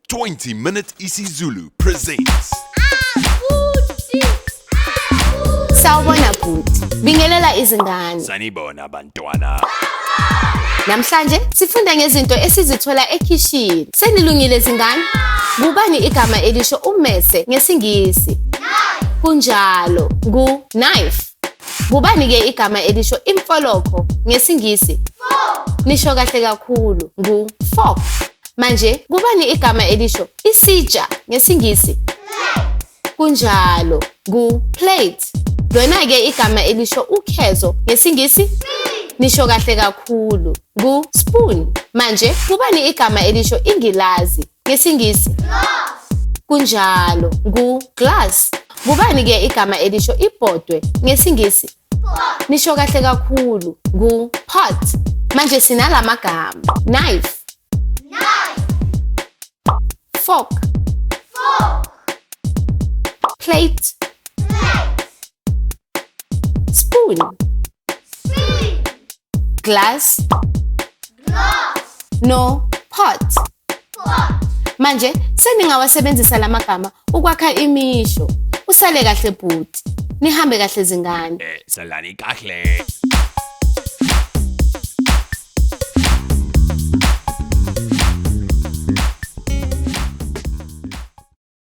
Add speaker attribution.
Speaker 1: 20-minute isiZulu presents.
Speaker 2: Sawubona bhuti, bingelela izingane.
Speaker 1: Sanibona bantwana.
Speaker 2: Namhlanje sifunda ngezinto esizithola ekhishini. Senilungile izingane? Kubani igama elisho ummese ngesingisi? Kunjalo, knife. Kubani ke igama elisho imfoloko ngesingisi? Nisho kahle kakhulu, fork. Manje kubani igama elisho isitsha ngesingisi? Kunjalo, plate. Lona ke igama elisho ukhezo ngesingisi? Nisho kahle kakhulu, spoon. Manje kubani igama elisho ingilazi ngesingisi? Kunjalo, glass. Kubani ke igama elisho ibhodwe ngesingisi? Nisho kahle kakhulu, pot. Manje sinalamagama: knife, fork, plate, spoon, glass, no pot. Manje seningawasebenzisa lamagama ukwakha imisho. Usale kahle bhuti, nihambe kahle zingane.
Speaker 1: Salani kahle.